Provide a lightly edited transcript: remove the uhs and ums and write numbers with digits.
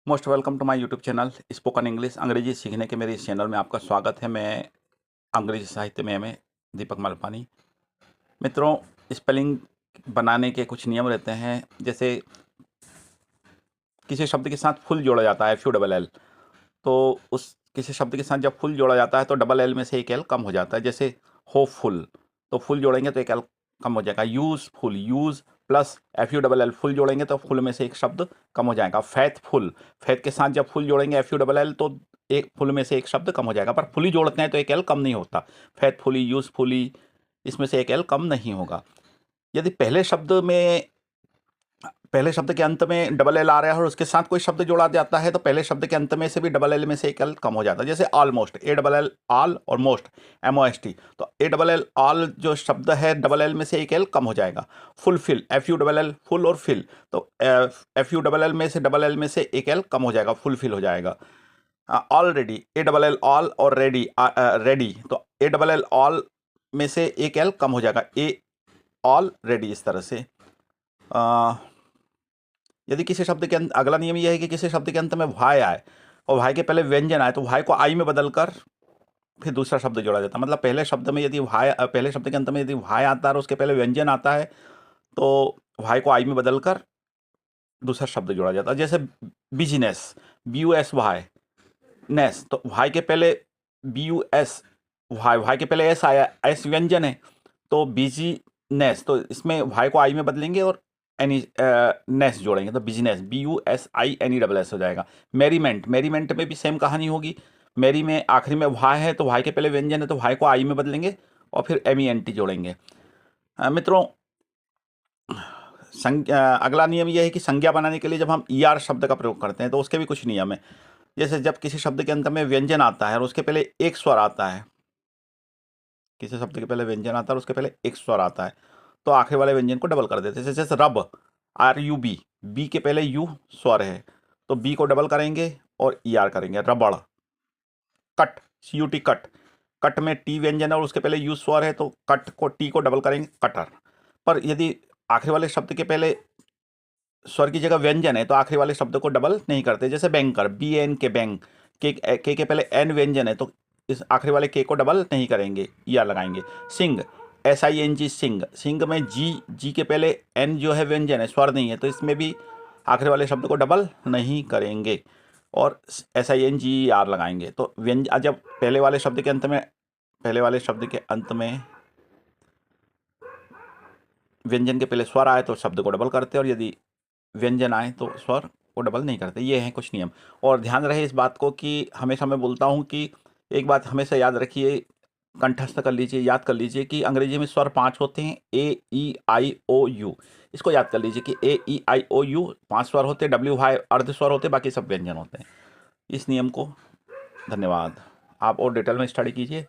Most welcome to my YouTube channel spoken English. अंग्रेजी सीखने के मेरे इस चैनल में आपका स्वागत है। मैं अंग्रेजी साहित्य में दीपक मालपानी। मित्रों, स्पेलिंग बनाने के कुछ नियम रहते हैं। जैसे किसी शब्द के साथ फुल जोड़ा जाता है, FULL, तो उस किसी शब्द के साथ जब फुल जोड़ा जाता है तो डबल एल में से एक एल कम हो जाता है। जैसे होपफुल, तो फुल जोड़ेंगे तो एक एल कम हो जाएगा। Useful, use plus FULL, full जोड़ेंगे तो फुल में से एक शब्द कम हो जाएगा। फैथफुल, फैथ के साथ जब फुल जोड़ेंगे FULL तो एक फुल में से एक शब्द कम हो जाएगा। पर फुली जोड़ते हैं तो एक एल कम नहीं होता। फैथफुली, यूजफुली, इसमें से एक एल कम नहीं होगा। यदि पहले शब्द के अंत में डबल एल आ रहा है और उसके साथ कोई शब्द जोड़ा जाता है तो पहले शब्द के अंत में से भी डबल एल में से एक एल कम हो जाता है। जैसे ऑलमोस्ट, ALL, ऑल, और मोस्ट, MOST, तो ALL ऑल जो शब्द है डबल एल में से एक एल कम हो जाएगा। फुलफिल, FULL, फुल और फिल, तो FULL में से डबल एल में से एक एल कम हो जाएगा, फुलफिल हो जाएगा। ऑलरेडी, ALL ऑल और रेडी, रेडी, तो ALL ऑल में से एक एल कम हो जाएगा, ऑलरेडी। इस तरह से यदि किसी शब्द के अंत, अगला नियम यह है कि किसी शब्द के अंत में वाई आए और वाई के पहले व्यंजन आए तो वाई को आई में बदलकर फिर दूसरा शब्द जोड़ा जाता है। मतलब पहले शब्द में यदि पहले शब्द के अंत में यदि वाई आता है और उसके पहले व्यंजन आता है तो वाई को आई में बदलकर दूसरा शब्द जोड़ा जाता है। जैसे बिजनेस, BUSY, नेस, तो वाई के पहले BUS, वाई के पहले एस आया, एस व्यंजन है, तो बिजीनेस, तो इसमें वाई को आई में बदलेंगे और एनी नेस जोड़ेंगे तो बिजनेस, BUSINESS हो जाएगा। मेरीमेंट, मेरीमेंट में भी सेम कहानी होगी। मेरी में आखिरी में वाई है तो वाई के पहले व्यंजन है तो वाई को आई में बदलेंगे और फिर MENT जोड़ेंगे। मित्रों, अगला नियम यह है कि संज्ञा बनाने के लिए जब हम ER शब्द का प्रयोग करते हैं तो उसके भी कुछ नियम है। जैसे जब किसी शब्द के अंत में व्यंजन आता है और उसके पहले एक स्वर आता है, किसी शब्द के पहले व्यंजन आता है और उसके पहले एक स्वर आता है, तो आखिरी वाले व्यंजन को डबल कर देते हैं। जैसे रब, RUB, बी के पहले यू स्वर है तो बी को डबल करेंगे और ER करेंगे, रबड़। कट, CUT, कट, कट में टी व्यंजन है और उसके पहले यू स्वर है तो कट को टी को डबल करेंगे, कटर। पर यदि आखिरी वाले शब्द के पहले स्वर की जगह व्यंजन है तो आखिरी वाले शब्द को डबल नहीं करते। जैसे बैंकर, BN के बैंक, के पहले एन व्यंजन है तो इस आखिरी वाले के को डबल नहीं करेंगे, ER लगाएंगे। सिंग, SING, सिंग, सिंग में जी के पहले एन जो है व्यंजन है, स्वर नहीं है, तो इसमें भी आखिरी वाले शब्द को डबल नहीं करेंगे और SINGER लगाएंगे। तो व्यंजन, जब पहले वाले शब्द के अंत में व्यंजन के पहले स्वर आए तो शब्द को डबल करते हैं और यदि व्यंजन आए तो स्वर को डबल नहीं करते। ये हैं कुछ नियम। और ध्यान रहे इस बात को कि हमेशा मैं बोलता हूँ कि एक बात हमेशा याद रखिए, कंठस्थ कर लीजिए, याद कर लीजिए कि अंग्रेजी में स्वर 5 होते हैं, AEIOU। इसको याद कर लीजिए कि AEIOU 5 स्वर होते हैं, WY अर्ध स्वर होते हैं, बाकी सब व्यंजन होते हैं। इस नियम को, धन्यवाद। आप और डिटेल में स्टडी कीजिए।